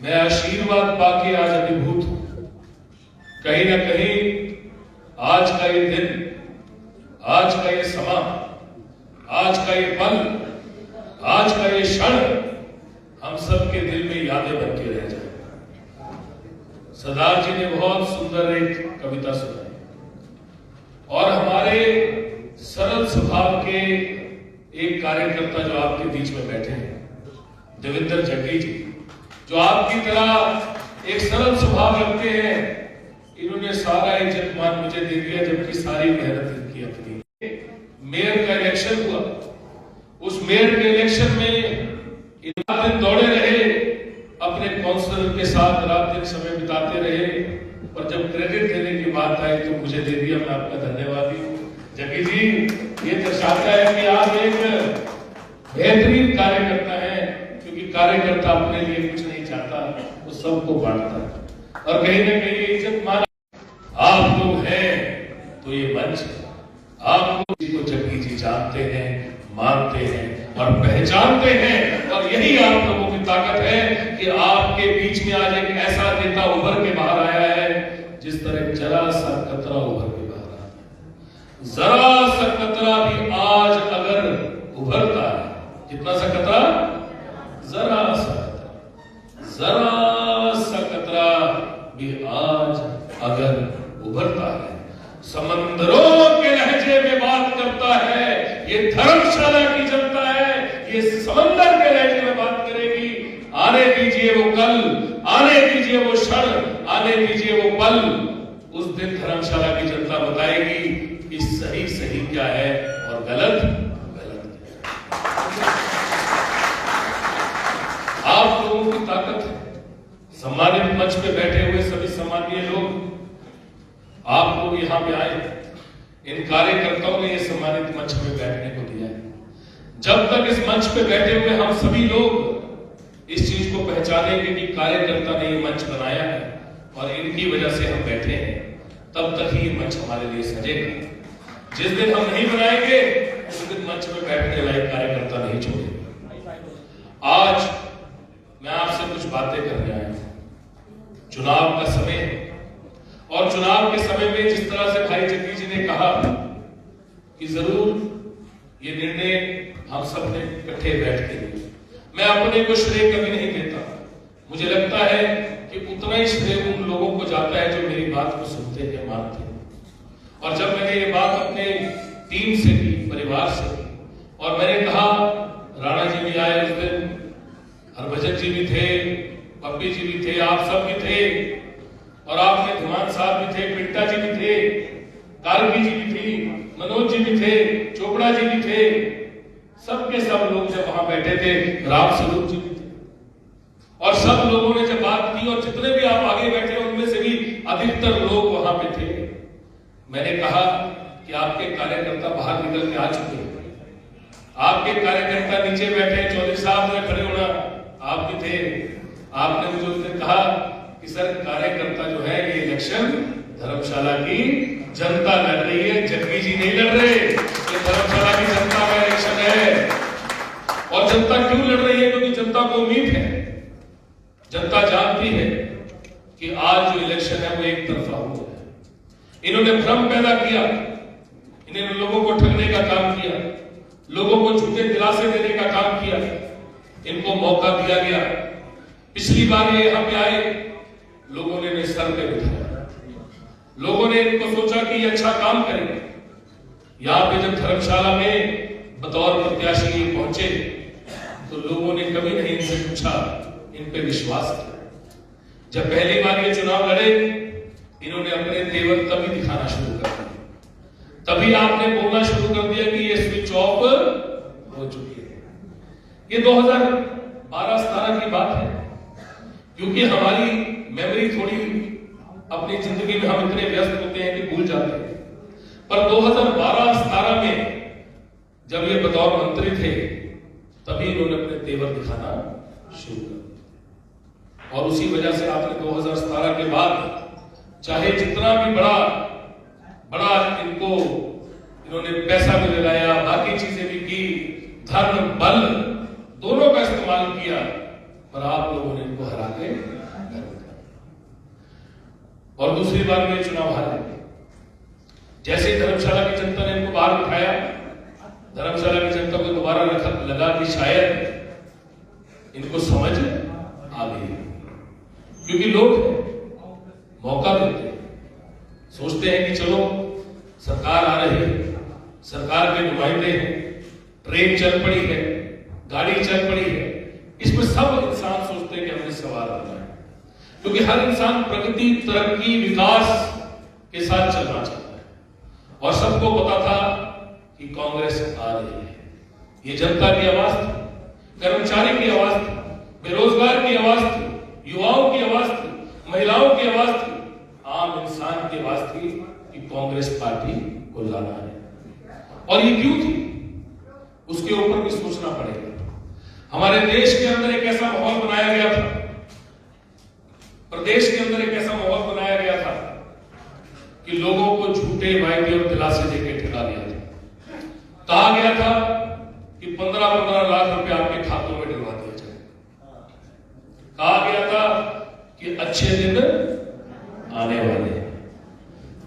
मैं आशीर्वाद पाके आज अभिभूत हूं। कहीं ना कहीं आज का ये दिन, आज का ये समा, आज का ये पल, आज का ये क्षण हम सबके दिल में यादें बन के रह जाए। सरदार जी ने बहुत सुंदर एक कविता सुनाई और हमारे सरल स्वभाव के एक कार्यकर्ता जो आपके बीच में बैठे हैं, देवेंद्र जग्गी जी, जो आपकी तरह एक सरल स्वभाव रखते हैं, इन्होंने सारा इज्जत मान मुझे दे दिया, जबकि सारी मेहनत इनकी अपनी। मेयर का इलेक्शन हुआ, उस मेयर के इलेक्शन में रात दिन दौड़े रहे, अपने काउंसलर के साथ रात दिन समय बिताते रहे, और जब क्रेडिट देने की बात आई तो मुझे दे दिया। मैं आपका धन्यवादी हूँ जग्गी जी। ये दर्शाता है कि आप एक बेहतरीन कार्यकर्ता है, क्योंकि कार्यकर्ता अपने लिए कुछ नहीं चाहता, वो सबको बांटता है। और कहीं ना कहीं इज्जत मान आप लोग हैं तो ये मंच है। आप लोग को जग्गी जी जानते हैं, मानते हैं और पहचानते हैं, और यही आप लोगों की ताकत है कि आपके बीच में आज एक ऐसा नेता उभर के बाहर आया है, जिस तरह जरा सा कतरा उभर के बाहर आता है। जरा सा कतरा भी आज अगर उभरता है, कितना सा कतरा, जरा सा कतरा भी आज अगर उभरता है, समंदरों के लहजे में बात करता है, ये धर्मशाला की जनता है, ये समंदर के लहजे में बात करेगी। आने दीजिए वो कल, आने दीजिए वो क्षण, आने दीजिए वो पल। उस दिन धर्मशाला की जनता बताएगी कि सही सही क्या है और गलत गलत क्या है। आप लोगों की ताकत है। सम्मानित मंच पे बैठे हुए सभी सम्मानीय लोग, आप लोग यहाँ पे आए, इन कार्यकर्ताओं ने ये सम्मानित मंच पे बैठने को दिया है। जब तक इस मंच पे बैठे हुए हम सभी लोग इस चीज को पहचानेंगे कि कार्यकर्ता ने ये मंच बनाया है और इनकी वजह से हम बैठे हैं, तब तक ही ये मंच हमारे लिए सजेगा। जिस दिन हम नहीं बनाएंगे, उस दिन मंच पे बैठने लायक कार्यकर्ता नहीं छोड़ेगा। आज मैं आपसे कुछ बातें करने आया हूं। चुनाव का समय है, और चुनाव के समय में जिस तरह से भाई जग्गी जी ने कहा कि जरूर ये निर्णय हम सब ने इकट्ठे बैठ के लिए, मैं अपने को श्रेय कभी नहीं देता। मुझे लगता है कि उतना ही श्रेय उन लोगों को जाता है जो मेरी बात को सुनते हैं, मानते हैं। और जब मैंने ये बात अपने टीम से की, परिवार से की, और मैंने कहा, राणा जी भी आए उस दिन, हरभजन जी भी थे, पप्पी जी भी थे, आप सब भी थे, और आपके धीमान साहब भी थे, पिंटा जी भी थे, कारगी जी भी थी, मनोज जी भी थे, चोपड़ा जी भी थे, सबके सब लोग जब वहां बैठे थे, राम स्वरूप जी भी थे, और सब लोगों ने जब बात की, और जितने भी आप आगे बैठे उनमें से भी अधिकतर लोग वहां पे थे। मैंने कहा कि आपके कार्यकर्ता बाहर निकल के आ चुके हैं, आपके कार्यकर्ता नीचे बैठे, चौधरी साहब ने खड़े होना, आप भी थे। आपने मुझे उस दिन कहा कि सर, कार्यकर्ता जो है ये इलेक्शन धर्मशाला की जनता लड़ रही है, जग्गी जी नहीं लड़ रहे, ये धर्मशाला की जनता का इलेक्शन है। और जनता क्यों लड़ रही है? क्योंकि जनता को उम्मीद है, जनता जानती है कि आज जो इलेक्शन है वो एक तरफा हो जाए। इन्होंने भ्रम पैदा किया, इन्होंने लोगों को ठगने का काम किया, लोगों को झूठे दिलासे देने का काम किया, इनको मौका दिया गया। पिछली बार ये यहाँ पे आए, लोगों ने सर पे बिठाया, लोगों ने इनको सोचा कि ये अच्छा काम करेंगे। यहाँ पे जब धर्मशाला में बतौर प्रत्याशी पहुंचे, तो लोगों ने कभी नहीं इनसे पूछा, इन पे विश्वास किया। जब पहली बार ये चुनाव लड़े, इन्होंने अपने तेवर तभी दिखाना शुरू कर दिया, तभी आपने बोलना शुरू कर दिया कि ये स्विच ऑफ हो चुकी है। ये 2012-17 की बात है, क्योंकि हमारी मेमोरी थोड़ी, अपनी जिंदगी में हम इतने व्यस्त होते हैं कि भूल जाते हैं। पर 2012-17 में जब ये बतौर मंत्री थे, तभी इन्होंने अपने तेवर दिखाना शुरू कर दिया, और उसी वजह से आपने 2017 के बाद चाहे जितना भी बड़ा इनको इन्होंने पैसा भी लगाया, बाकी चीजें भी की, धन बल दोनों का इस्तेमाल किया, पर आप लोगों ने इनको हरा के और दूसरी बार में चुनाव हारे। जैसे धर्मशाला की जनता ने इनको बाहर उठाया, धर्मशाला की जनता को दोबारा लगा कि शायद इनको समझ आ गई, क्योंकि लोग मौका देते हैं, सोचते हैं कि चलो सरकार आ रही है, सरकार के नुमाइंदे हैं, ट्रेन चल पड़ी है, गाड़ी चल पड़ी है, इसमें सब इंसान सोचते हैं कि हमने सवार होना है, क्योंकि हर इंसान प्रगति, तरक्की, विकास के साथ चलना चाहता है। और सबको पता था कि कांग्रेस आ रही है। ये जनता की आवाज थी, कर्मचारी की आवाज थी, बेरोजगार की आवाज थी, युवाओं की आवाज थी, महिलाओं की आवाज थी, आम इंसान की आवाज थी कि कांग्रेस पार्टी को लाना है। और ये क्यों थी, उसके ऊपर भी सोचना पड़ेगा। हमारे देश के अंदर एक ऐसा माहौल बनाया गया था, प्रदेश के अंदर एक ऐसा माहौल बनाया गया था कि लोगों को झूठे वायदे और दिलासे देकर ठगा दिया था। कहा गया था कि 15-15 लाख रुपए आपके खातों में डलवा दिया जाए। कहा गया था कि अच्छे दिन आने वाले हैं।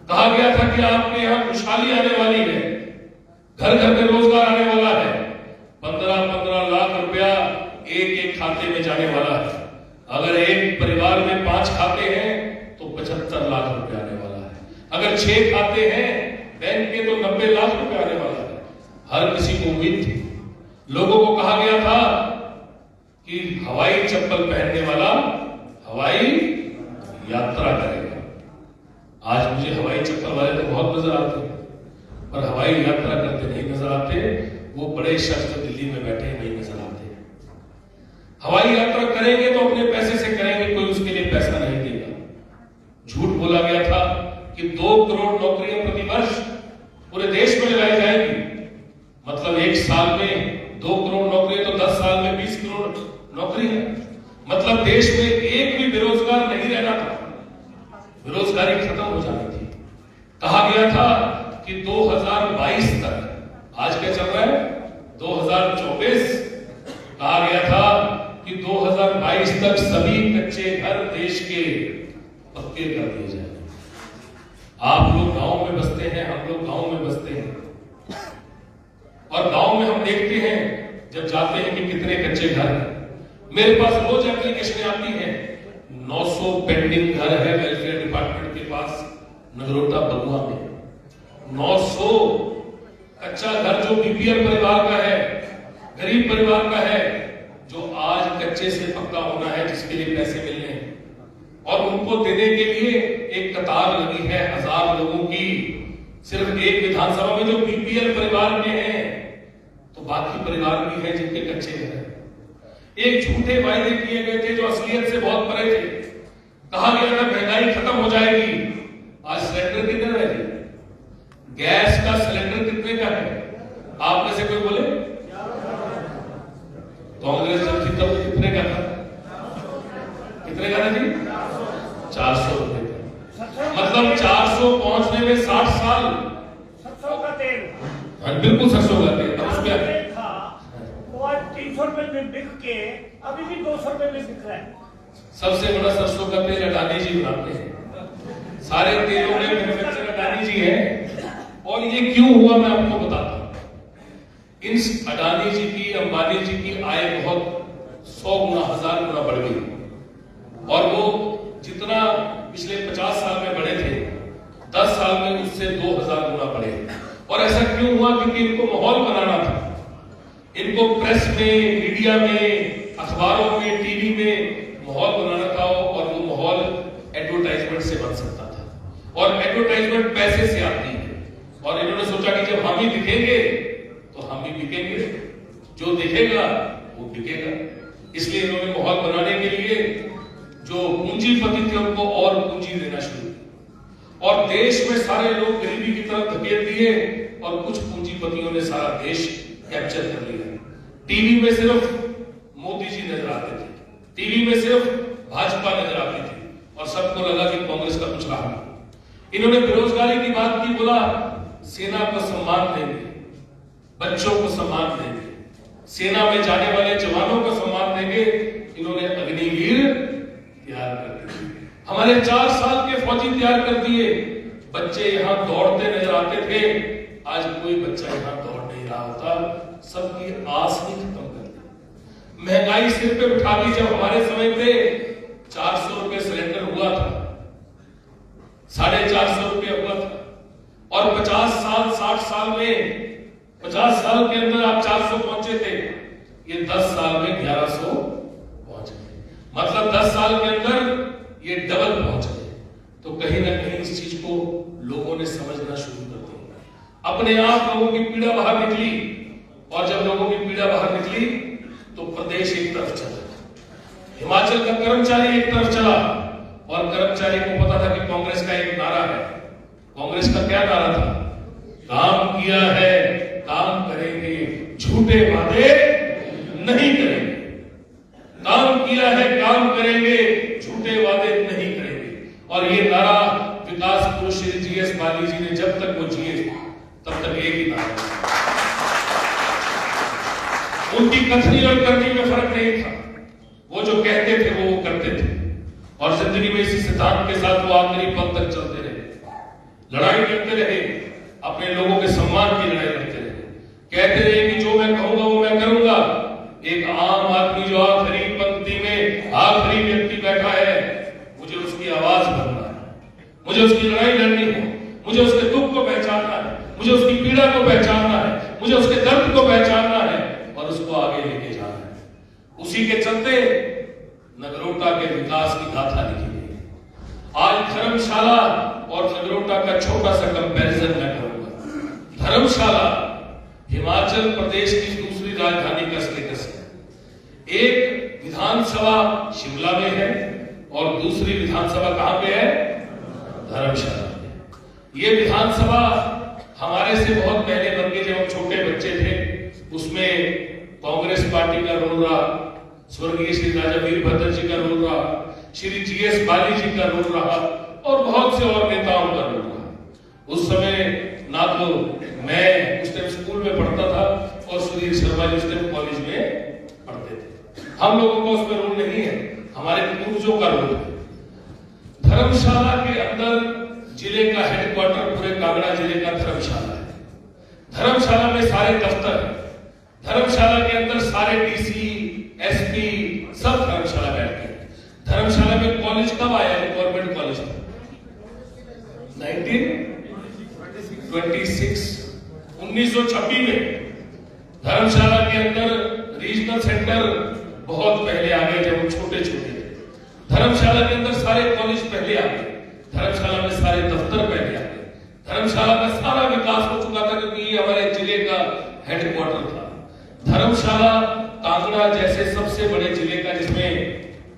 कहा गया था कि आपके यहां खुशहाली आने वाली है, घर घर में रोजगार आने वाला है, 15-15 लाख रुपया एक एक खाते में जाने वाला है। अगर एक परिवार में 5 खाते हैं तो 75 लाख रुपया आने वाला है। अगर 6 खाते हैं बैंक के तो 90 लाख रुपया आने वाला है। हर किसी को उम्मीद थी। लोगों को कहा गया था कि हवाई चप्पल पहनने वाला हवाई यात्रा करेगा। आज मुझे हवाई चप्पल वाले तो बहुत नजर आते हैं, पर हवाई यात्रा करते नहीं नजर आते। वो बड़े शख्स दिल्ली में बैठे नहीं नजर आते। हवाई यात्रा करेंगे तो अपने पैसे से करेंगे, कोई उसके लिए पैसा नहीं देगा। झूठ बोला गया था कि 2 करोड़ नौकरियां प्रति वर्ष पूरे देश में लगाई जाएगी। मतलब एक साल में 2 करोड़ नौकरी, तो 10 साल में 20 करोड़ नौकरी है। मतलब देश में एक भी बेरोजगार नहीं रहना था, बेरोजगारी खत्म हो जानी थी। कहा गया था कि 2022 तक, आज क्या चल रहा है 2024, कहा गया था कि 2022 तक सभी कच्चे घर देश के पक्के कर दिए जाएंगे। आप लोग गांव में बसते हैं, हम लोग गांव में बसते हैं, और गांव में हम देखते हैं जब जाते हैं कि कितने कच्चे घर हैं। मेरे पास रोज एप्लीकेशन आती है, 900 पेंडिंग घर है वेलफेयर डिपार्टमेंट के पास नगरोटा बगुआ में। 900 कच्चा घर जो बीपीएल परिवार का है, गरीब परिवार का है, जो आज कच्चे से पक्का होना है, जिसके लिए पैसे मिलने हैं, और उनको देने के लिए एक कतार लगी है 1000 लोगों की। सिर्फ एक विधानसभा में जो बीपीएल परिवार के हैं, तो बाकी परिवार भी हैं जिनके कच्चे घर हैं। एक झूठे वायदे किए गए थे जो असलियत से बहुत परे थे। कहा गया था महंगाई खत्म हो जाएगी। आज सिलेंडर कितने का है? गैस का सिलेंडर कितने का है? आप में से कोई बोले? कांग्रेस जब थी तब कितने का था? कितने का था जी? 400 रुपए का। मतलब 400 पहुंचने में 60 साल। 700 का तेल। हाँ बिल्कुल 700 का तेल। अब उसमें था वो आज 300 रुपए में बिक के अभी भी 200 रुपए में बिक रहा है। सबसे बड़ा सरसों का तेल अडानी जी बनाते हैं। सारे तेलों में मैन्युफैक्चर अडानी जी है। और ये क्यों हुआ मैं आपको बताता हूं। इन अडानी जी की, अंबानी जी की आय बहुत 100 गुना, 1000 गुना बढ़ गई। और वो जितना पिछले 50 साल में बढ़े थे, 10 साल में उससे 2000 गुना बढ़े। और ऐसा क्यों हुआ? क्योंकि इनको माहौल बनाना था। इनको प्रेस में, मीडिया में, अखबारों में, टीवी में माहौल बनाना था। और वो माहौल एडवर्टाइजमेंट से बन सकता था, और एडवर्टाइजमेंट पैसे से आती है। और इन्होंने सोचा कि जब हम ही दिखेंगे तो हम ही बिकेंगे, जो दिखेगा वो बिकेगा। इसलिए इन्होंने माहौल बनाने के लिए जो पूंजीपति थे उनको और पूंजी देना शुरू किया। और देश में सारे लोग गरीबी की तरफ धकेल दिए, और कुछ पूंजीपतियों ने सारा देश कैप्चर कर लिया। टीवी में सिर्फ मोदी जी नजर आते थे, टीवी में सिर्फ भाजपा नजर आती थी, और सबको लगा कि कांग्रेस का कुछ रहा। इन्होंने बेरोजगारी की बात की, बोला सेना को सम्मान देंगे, बच्चों को सम्मान देंगे, सेना में जाने वाले जवानों को सम्मान देंगे। इन्होंने अग्निवीर तैयार कर दिए। हमारे 4 साल के फौजी तैयार कर दिए, बच्चे यहां दौड़ते नजर आते थे। आज कोई बच्चा यहां दौड़ नहीं रहा होता, सबकी आस ही खत्म कर दी। महंगाई सिर पे उठा दी। जब हमारे समय पे 400 रुपए सिलेंडर हुआ था, 450 रुपए हुआ था, और 50 साल 60 साल में 50 साल के अंदर आप 400 पहुंचे थे, ये 10 साल में 1100 पहुंच गए। मतलब 10 साल के अंदर ये डबल पहुंच गए। तो कहीं ना कहीं इस चीज को लोगों ने समझना शुरू कर दिया। अपने आप लोगों की पीड़ा बाहर निकली, और जब लोगों की पीड़ा बाहर निकली तो प्रदेश एक तरफ चला, हिमाचल का कर्मचारी एक तरफ चला। और कर्मचारी को पता था कि कांग्रेस का एक नारा है। कांग्रेस का क्या नारा था? काम किया है काम करेंगे, झूठे वादे नहीं करेंगे। काम किया है काम करेंगे, झूठे वादे नहीं करेंगे। और ये नारा विकास पुरुष श्री जीएस बाली जी ने जब तक वो जिए तब तक एक ही नारा। उनकी कथनी और करनी में फर्क नहीं था। वो जो कहते थे वो करते थे, और जिंदगी में इसी सिद्धांत के साथ वो आखिरी पल तक चलते रहे, लड़ाई लड़ते रहे, अपने लोगों के सम्मान की लड़ाई लड़ते रहे। कहते रहे कि जो मैं कहूंगा वो मैं करूंगा। एक आम आदमी जो आखिरी पंक्ति में आखिरी व्यक्ति बैठा है, मुझे उसकी आवाज बनना है, मुझे उसकी लड़ाई लड़नी है, मुझे उसके दुख को पहचानना है, मुझे उसकी पीड़ा को पहचानना है, मुझे उसके दर्द को पहचानना है और उसको आगे लेके जाना है। उसी के चलते नगरोटा के विकास की गाथा लिखी गई। आज धर्मशाला और नगरोटा का छोटा सा कंपैरिजन मैं करूंगा। धर्मशाला हिमाचल प्रदेश की दूसरी राजधानी का स्टेटस है। एक विधानसभा शिमला में है और दूसरी विधानसभा कहां पे है? धर्मशाला में। ये विधानसभा हमारे से बहुत पहले बन गई। जब हम छोटे बच्चे थे उसमें कांग्रेस पार्टी का रोल रहा, स्वर्गीय श्री राजा वीरभद्र जी का रोल रहा, श्री जीएस बाली जी का रोल रहा, और बहुत से और नेताओं का रोल रहा। उस समय ना तो मैं उस टाइम स्कूल में पढ़ता था और सुधीर शर्मा जी उस टाइम कॉलेज में पढ़ते थे। हम लोगों का उसमें रोल नहीं है, हमारे पूर्वजों का रोल है। धर्मशाला के अंदर जिले का हेडक्वार्टर पूरे कांगड़ा जिले का धर्मशाला है। धर्मशाला में सारे दफ्तर है। धर्मशाला के अंदर सारे डीसी एसपी सब धर्मशाला बैठते हैं। धर्मशाला में कॉलेज कब आया? गवर्नमेंट कॉलेज 1926 में। धर्मशाला के अंदर रीजनल सेंटर बहुत पहले आ गए जब हम छोटे छोटे थे। धर्मशाला के अंदर सारे कॉलेज पहले आ गए, धर्मशाला में सारे दफ्तर पहले आ गए। धर्मशाला का सारा विकास हो चुका था क्योंकि ये हमारे जिले का हेडक्वार्टर था। धर्मशाला कांगड़ा जैसे सबसे बड़े जिले का, जिसमें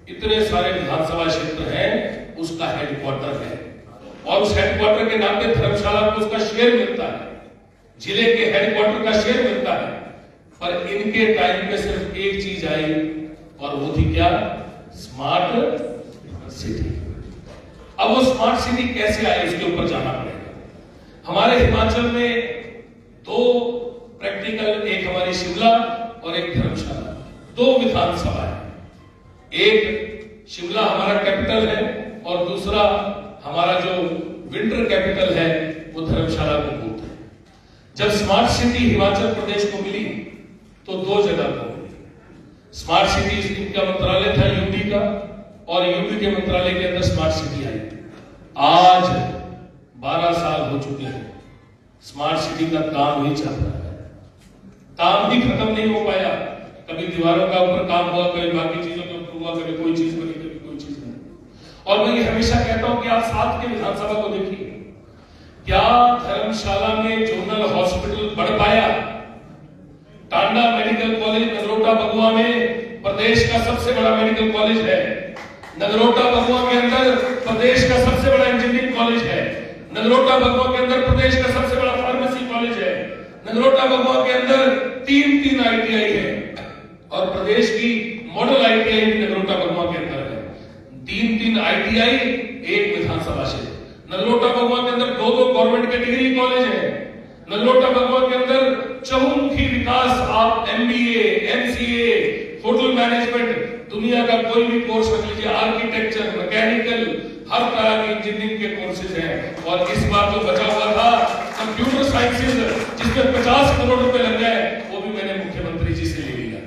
इतने सारे विधानसभा क्षेत्र हैं, उसका हेडक्वार्टर है। और उस हेडक्वार्टर के नाते धर्मशाला को उसका शेयर मिलता है, जिले के हेडक्वार्टर का शेयर मिलता है। पर इनके टाइम पे सिर्फ एक चीज आई और वो थी क्या? Smart city. अब वो स्मार्ट सिटी कैसे आई उसके ऊपर जाना पड़ेगा। हमारे हिमाचल में दो प्रैक्टिकल, एक हमारी शिमला और एक धर्मशाला, दो विधानसभा है। एक शिमला हमारा कैपिटल है और दूसरा हमारा जो विंटर कैपिटल है वो धर्मशाला को बोलते हैं। जब स्मार्ट सिटी हिमाचल प्रदेश को मिली तो दो जगह को मिली। स्मार्ट सिटी इनका मंत्रालय था यूपी का, और यूपी के मंत्रालय के अंदर स्मार्ट सिटी आई। आज 12 साल हो चुके हैं, स्मार्ट सिटी का काम ही चल रहा है, काम ही खत्म नहीं हो पाया। कभी दीवारों का ऊपर काम हुआ, कभी बाकी चीजों के ऊपर हुआ, कभी कोई चीज बनी, कभी कोई चीज नहीं। और मैं ये हमेशा कहता हूं कि आप साथ के विधानसभा को देखिए, क्या धर्मशाला में जोनल हॉस्पिटल बढ़ पाया? टांडा मेडिकल कॉलेज नगरोटा बगुआ में प्रदेश का सबसे बड़ा मेडिकल कॉलेज है। नगरोटा बगुआ के अंदर प्रदेश का सबसे बड़ा इंजीनियरिंग कॉलेज है। नगरोटा बगुआ के अंदर प्रदेश का सबसे बड़ा फार्मेसी कॉलेज है। नगरोटा बगुआ के अंदर 3 ITI है और प्रदेश की मॉडल ITI भी नगरोटा बगुआ के अंदर है। 3 ITI, एक विधानसभा क्षेत्र। नगरोटा बगुआ के अंदर 2 गवर्नमेंट के डिग्री कॉलेज है। नगरोटा बगुआ के अंदर चहुमुखी विकास, आप MBA, MCA, होटल मैनेजमेंट, दुनिया का कोई भी कोर्स रख लीजिए, आर्किटेक्चर, मैकेनिकल, हर तरह की इंजीनियरिंग के कोर्सेज हैं। और इस बार जो बचा हुआ था कंप्यूटर साइंसेज, जिसमें 50 करोड़ रुपए लग गए, वो भी मैंने मुख्यमंत्री जी से ले लिया।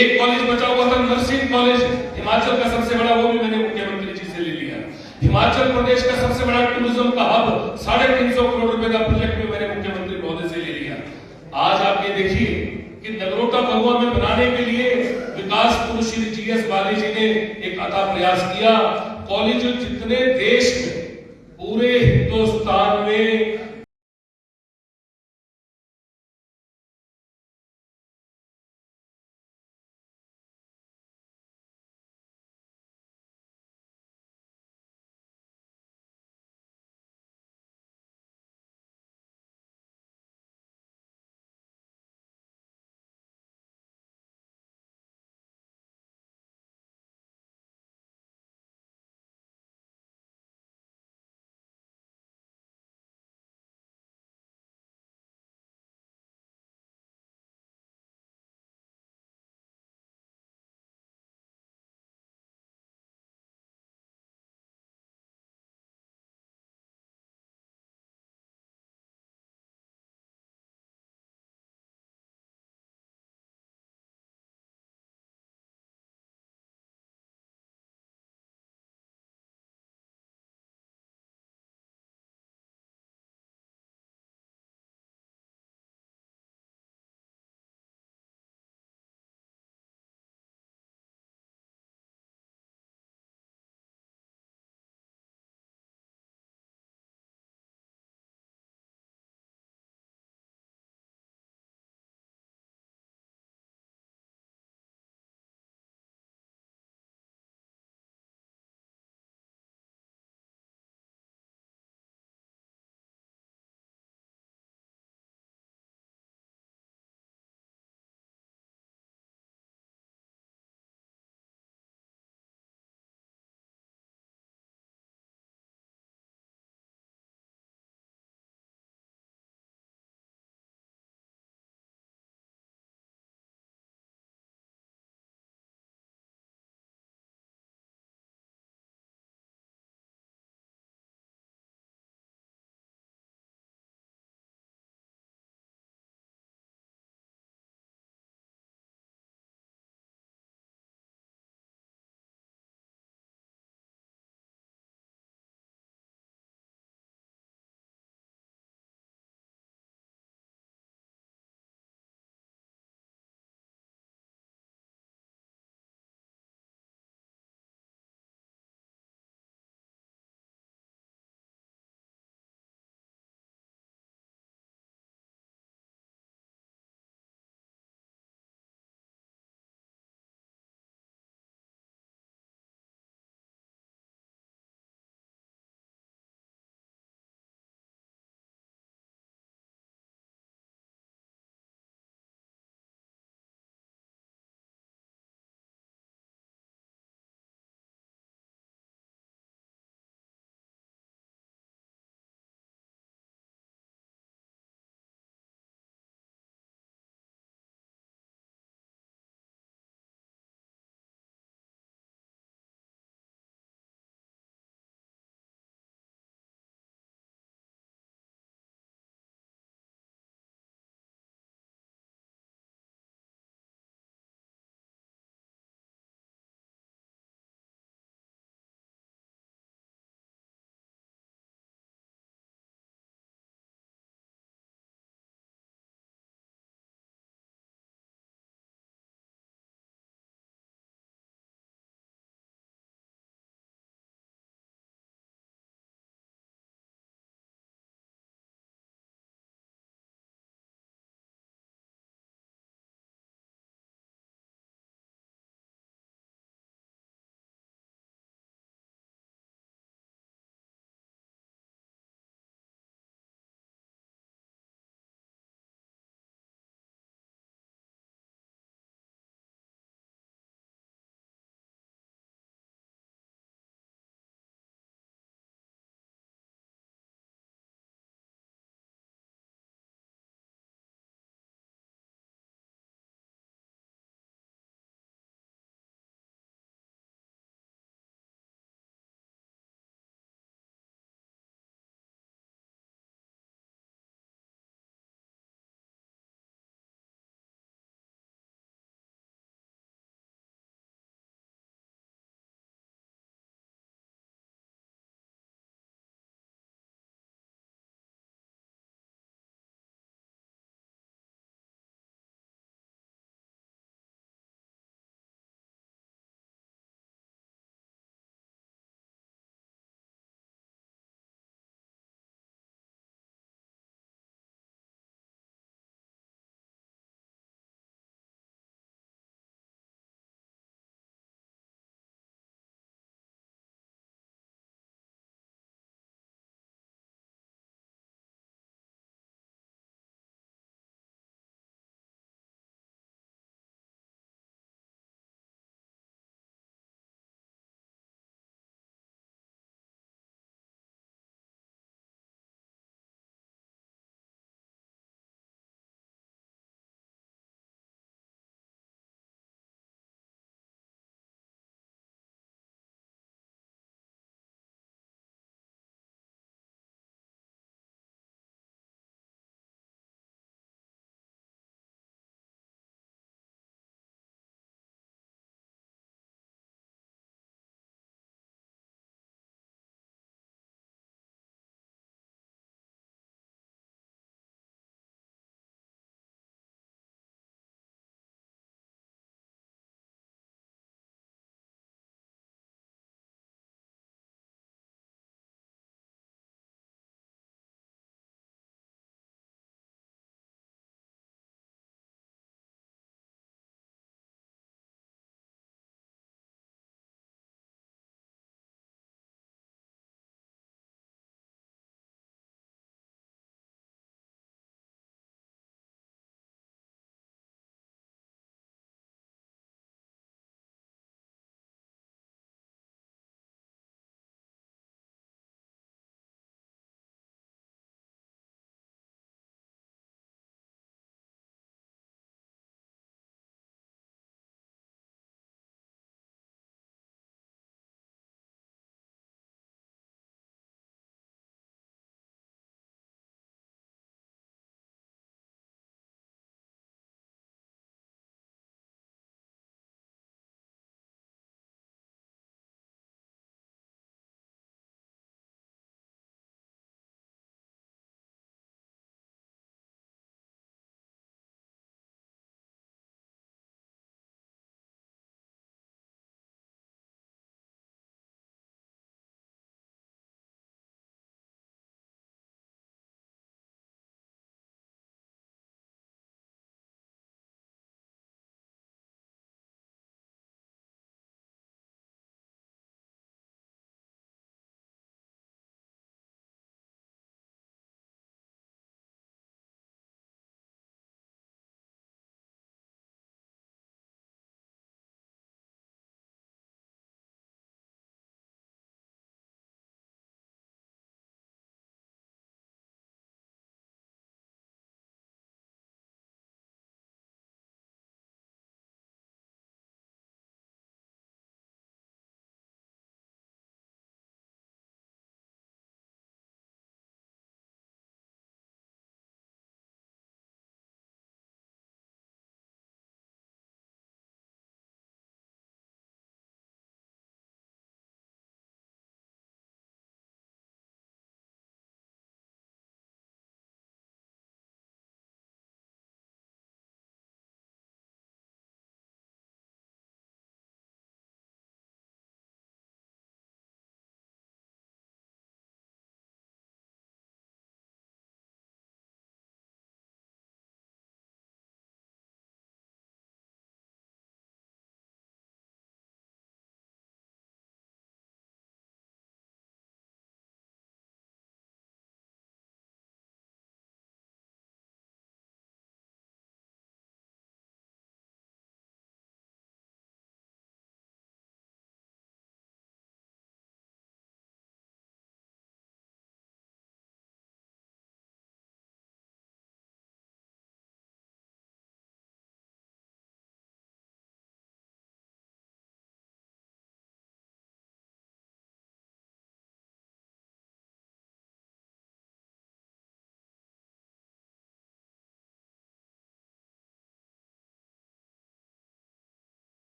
एक कॉलेज बचा हुआ था नर्सिंग कॉलेज, हिमाचल का सबसे बड़ा, वो भी मैंने मुख्यमंत्री जी से ले लिया। हिमाचल प्रदेश का सबसे बड़ा टूरिज्म का हब 350 करोड़ रुपए का प्रोजेक्ट भी मैंने मुख्यमंत्री महोदय से ले लिया। आज आप ये देखिए कि नगरोटा भगवा में बनाने के लिए विकास पुरुष श्री GS बाली जी ने एक अथक प्रयास किया। कॉलेज जितने देश में, पूरे हिंदुस्तान में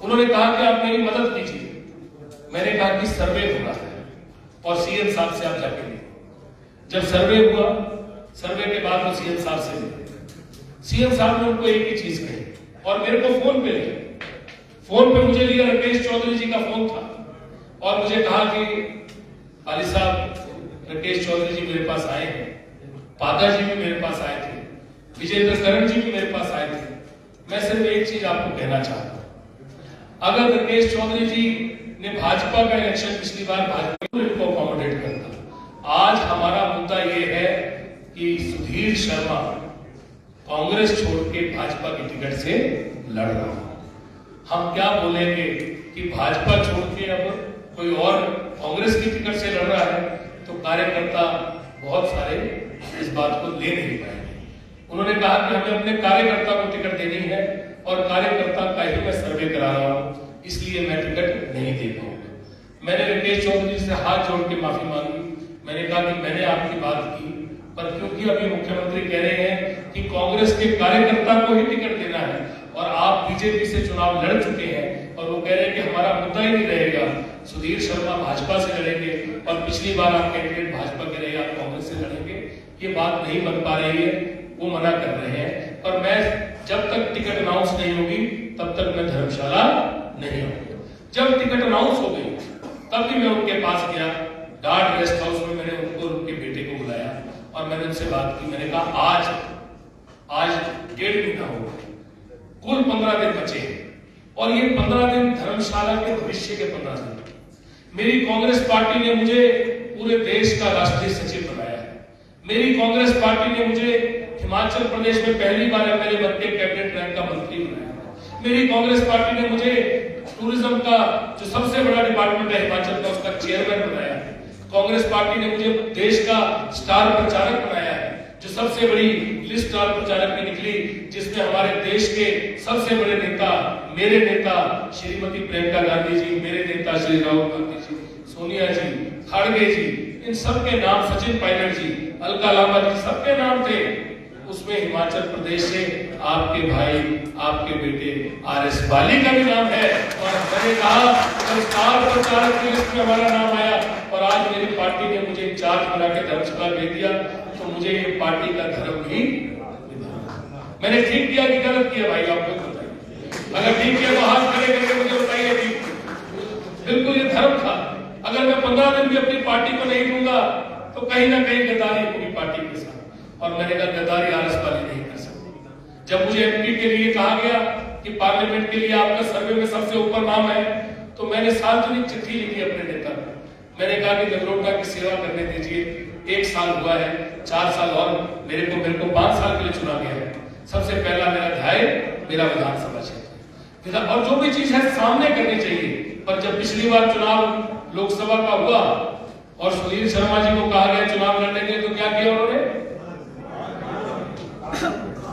उन्होंने कहा कि आप मेरी मदद कीजिए। मैंने कहा कि सर्वे होना है और सीएम साहब से आप जाके मिलिए। जब सर्वे हुआ, सर्वे के बाद वो सीएम साहब से मिले। सीएम साहब ने उनको एक ही चीज कही और मेरे को फोन पे लिया। फोन पे मुझे लिया, राकेश चौधरी जी का फोन था और मुझे कहा कि अली साहब राकेश चौधरी जी मेरे पास आए हैं, पादा जी भी मेरे पास आए थे, विजेंद्र करण जी भी मेरे पास आए थे। मैं सिर्फ एक चीज आपको कहना चाहता हूं, अगर राकेश चौधरी जी ने भाजपा का इलेक्शन पिछली बार भाजपा इनको अकोमोडेट करता, आज हमारा मुद्दा यह है कि सुधीर शर्मा कांग्रेस छोड़ के भाजपा की टिकट से लड़ रहा है। हम क्या बोलेंगे कि भाजपा छोड़ के अब कोई और कांग्रेस की टिकट से लड़ रहा है, तो कार्यकर्ता बहुत सारे इस बात को ले नहीं पाएंगे। उन्होंने कहा कि हमें अपने कार्यकर्ता को टिकट देनी है और कार्यकर्ता का ही मैं सर्वे करा रहा हूं, इसलिए मैं टिकट नहीं दे पाऊंगा। मैंने राकेश चौधरी से हाथ जोड़ के माफी मांगी। मैंने कहा कि मैंने आपकी बात की, पर क्योंकि अभी मुख्यमंत्री कह रहे हैं कि कांग्रेस के कार्यकर्ता को ही टिकट देना है और आप बीजेपी से चुनाव लड़ चुके हैं और वो कह रहे हैं कि हमारा मुद्दा ही नहीं रहेगा, सुधीर शर्मा भाजपा से लड़ेंगे और पिछली बार आप कैंडिडेट भाजपा के रहे, आप कांग्रेस से लड़ेंगे, ये बात नहीं बन पा रही है, वो मना कर रहे हैं। और मैं जब तक टिकट अनाउंस नहीं होगी तब तक मैं धर्मशाला नहीं आऊंगा। जब टिकट अनाउंस हो गई तब भी मैं उनके पास गया, डार्ट रेस्ट हाउस में मैंने उनको उनके बेटे को बुलाया और मैंने उनसे बात की। मैंने कहा आज 1.5 महीना हो गया, कुल 15 दिन बचे हैं और ये 15 दिन धर्मशाला के भविष्य के 15 दिन। मेरी कांग्रेस पार्टी ने मुझे पूरे देश का राष्ट्रीय सचिव बनाया है। मेरी कांग्रेस पार्टी ने मुझे हिमाचल प्रदेश में पहली बार एमएलए बन के कैबिनेट रैंक का मंत्री बनाया। मेरी कांग्रेस पार्टी ने मुझे टूरिज्म का जो सबसे बड़ा डिपार्टमेंट है हिमाचल का, उसका चेयरमैन बनाया है। कांग्रेस पार्टी ने मुझे देश का स्टार प्रचारक बनाया है, जो सबसे बड़ी लिस्ट स्टार प्रचारक में निकली, जिसमें हमारे देश के सबसे बड़े नेता, मेरे नेता श्रीमती प्रियंका गांधी जी, मेरे नेता श्री राहुल गांधी जी, सोनिया जी, खड़गे जी, इन सबके नाम, सचिन पायलट जी, अलका लांबा जी, सबके नाम थे। उसमें हिमाचल प्रदेश से आपके भाई, आपके बेटे आरएस बाली का भी नाम है और मैंने कहा स्टार प्रचारक की लिस्ट में हमारा नाम आया और आज मेरी पार्टी ने मुझे इंचार्ज बना के धर्मशाला भेज दिया, तो मुझे ये पार्टी का धर्म भी मैंने ठीक किया कि गलत किया, भाई आप लोग बताइए। अगर ठीक किया तो हाथ खड़े करके मुझे बताइए। ठीक, बिल्कुल ये धर्म था। अगर मैं 15 दिन भी अपनी पार्टी को नहीं दूंगा तो कहीं ना कहीं गद्दारी होगी पार्टी के साथ, और मैंने कहा गद्दारी आरएस वाली नहीं कर सकती। जब मुझे एमपी के लिए कहा गया कि पार्लियामेंट के लिए आपका सर्वे में सबसे ऊपर नाम है, तो मैंने सार्वजनिक चिट्ठी लिखी अपने नेता को। मैंने कहा कि नगरोटा की सेवा करने दीजिए, 1 साल हुआ है, 4 साल और मेरे को 5 साल के लिए चुना गया है। सबसे पहला मेरा ध्याय मेरा विधानसभा क्षेत्र, और जो भी चीज है सामने करनी चाहिए। पर जब पिछली बार चुनाव लोकसभा का हुआ और सुधीर शर्मा जी को कहा गया चुनाव लड़ने के लिए, तो क्या किया उन्होंने?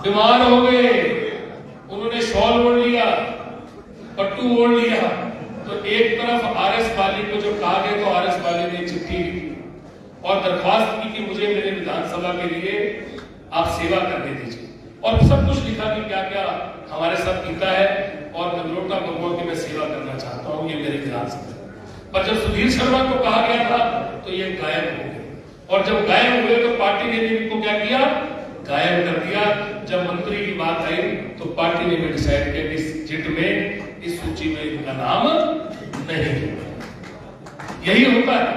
बीमार हो गए, उन्होंने शॉल ओढ़ लिया, पट्टू ओढ़ लिया। तो एक तरफ आरएस वाली को जब कहा गया तो आरएस वाली ने चिट्ठी लिखी और दरख्वास्त की कि मुझे मेरे विधानसभा के लिए आप सेवा करने दीजिए, और सब कुछ लिखा कि क्या क्या हमारे साथ बीता है और नगरोटा बगुआ की मैं सेवा करना चाहता हूं, ये मेरे विधानसभा। पर जब सुधीर शर्मा को कहा गया था तो ये गायब हो गए, और जब गायब हुए तो पार्टी ने इनको क्या किया? गायब कर दिया। जब मंत्री की बात आई तो पार्टी ने भी डिसाइड किया कि इस चिट में, इस सूची में इनका नाम नहीं। यही होता है।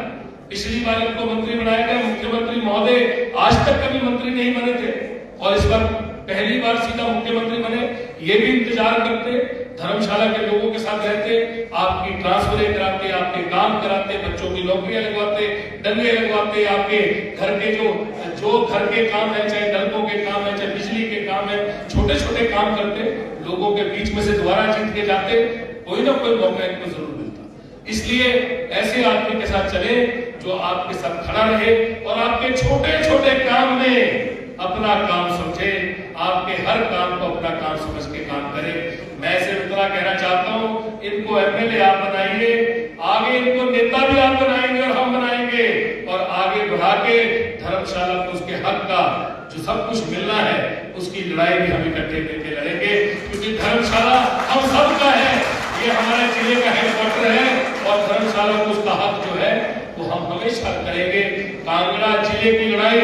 पिछली बार इनको मंत्री बनाया गया, मुख्यमंत्री महोदय आज तक कभी मंत्री नहीं बने थे और इस बार पहली बार सीधा मुख्यमंत्री बने। ये भी इंतजार करते, धर्मशाला के लोगों के साथ रहते, आपकी ट्रांसफर कराते, आपके काम कराते, बच्चों की नौकरियां लगवाते, डंगे लगवाते, आपके घर के जो घर के काम है, चाहे नलकों के काम है, चाहे बिजली के काम है, छोटे छोटे काम करते, लोगों के बीच में से दोबारा जीत के जाते, कोई ना कोई मौका इनको जरूर मिलता। इसलिए ऐसे आदमी के साथ चले जो आपके साथ खड़ा रहे और आपके छोटे छोटे काम में अपना काम समझे, आपके हर काम को अपना काम समझ के काम करे। मैं सिर्फ इतना कहना चाहता हूं, इनको एमएलए आप बनाइए, आगे इनको नेता भी आप बनाएंगे और हम बनाएंगे, और आगे बढ़ा के धर्मशाला को उसके हक का जो सब कुछ मिलना है उसकी लड़ाई भी हम इकट्ठे मिलकर लड़ेंगे, क्योंकि धर्मशाला हम सबका है। ये हमारा धर्मशाला को उसका हक जो है वो हम हमेशा करेंगे। कांगड़ा जिले की लड़ाई,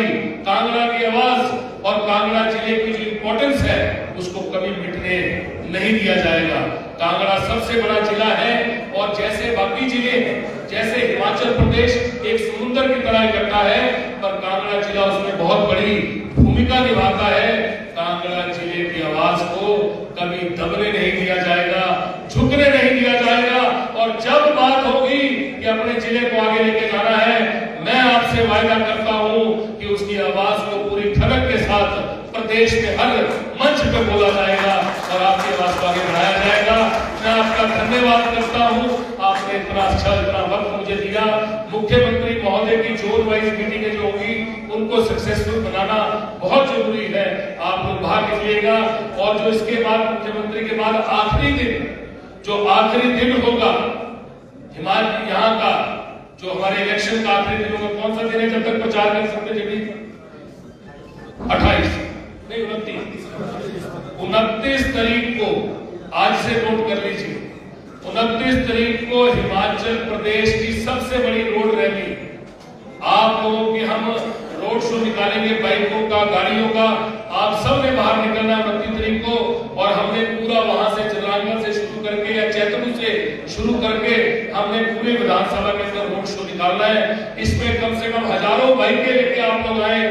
कांगड़ा की आवाज और कांगड़ा जिले की जो इंपॉर्टेंस है उसको कभी मिटने नहीं दिया जाएगा। कांगड़ा सबसे बड़ा जिला है और जैसे बाकी जिले हैं, जैसे हिमाचल प्रदेश एक समुद्र की तरह इकट्ठा है, पर कांगड़ा जिला उसमें बहुत बड़ी भूमिका निभाता है। कांगड़ा जिले की आवाज को कभी दबने नहीं दिया जाएगा, झुकने नहीं दिया जाएगा। और जब बात होगी कि अपने जिले को आगे लेके जाना है, मैं आपसे वायदा करता हूं कि उसकी आवाज को पूरी धड़क के साथ प्रदेश के हर मंच पे बोला जाएगा और आपकी आवाज को आगे बढ़ाया जाएगा। मैं आपका धन्यवाद करता हूं, आपने इतना अच्छा इतना वक्त मुझे दिया। मुख्यमंत्री महोदय की जोन वाइज मीटिंगें जो होगी उनको सक्सेसफुल बनाना बहुत जरूरी है। आप लोग भाग लीजिएगा और जो इसके बाद मुख्यमंत्री के बाद आखिरी दिन, जो आखिरी दिन होगा हिमाचल यहाँ का, जो हमारे इलेक्शन का आखिरी दिन होगा, कौन सा दिन है जब तक प्रचार कर सकते जमीन? 28 नहीं 29 तारीख को, आज से नोट कर लीजिए, 29 तारीख को हिमाचल प्रदेश की सबसे बड़ी रोड रैली, आप लोगों की हम रोड शो निकालेंगे, बाइकों का, गाड़ियों का। आप सब ने बाहर निकलना है 29 तारीख को और हमने पूरा वहां से जलांगल से शुरू करके या चैतरू से शुरू करके हमने पूरे विधानसभा के अंदर रोड शो निकालना है। इसमें कम से कम हजारों बाइकें लेके आप लोग आए,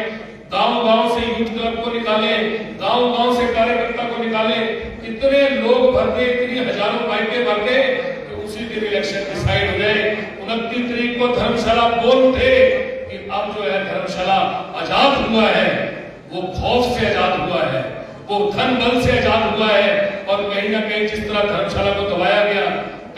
गांव-गांव से यूथ क्लब को निकाले, गांव-गांव से कार्यकर्ता को निकाले, इतने लोग भर दे, इतनी हजारों बाइकें भर दे कि उसी दिन इलेक्शन डिसाइड हो जाए। 29 तारीख को धर्मशाला बोल उठे कि अब जो है धर्मशाला आजाद हुआ है, वो खौफ से आजाद हुआ है, वो धन बल से आजाद हुआ है। और कहीं ना कहीं जिस तरह धर्मशाला को दबाया गया,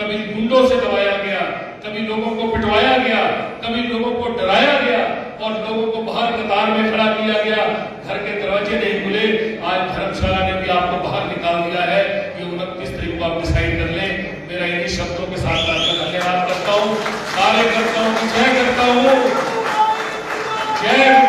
कभी गुंडों से दबाया गया, कभी लोगों को पिटवाया गया, कभी लोगों को डराया गया और लोगों को बाहर कतार में खड़ा किया गया, घर के दरवाजे नहीं खुले, आज धर्मशाला ने भी आपको बाहर निकाल दिया है। ये 29 तारीख को आप डिसाइड कर लें। मेरा इन्हीं शब्दों के साथ धन्यवाद करता हूँ, कार्यकर्ताओं की जय करता हूँ, जय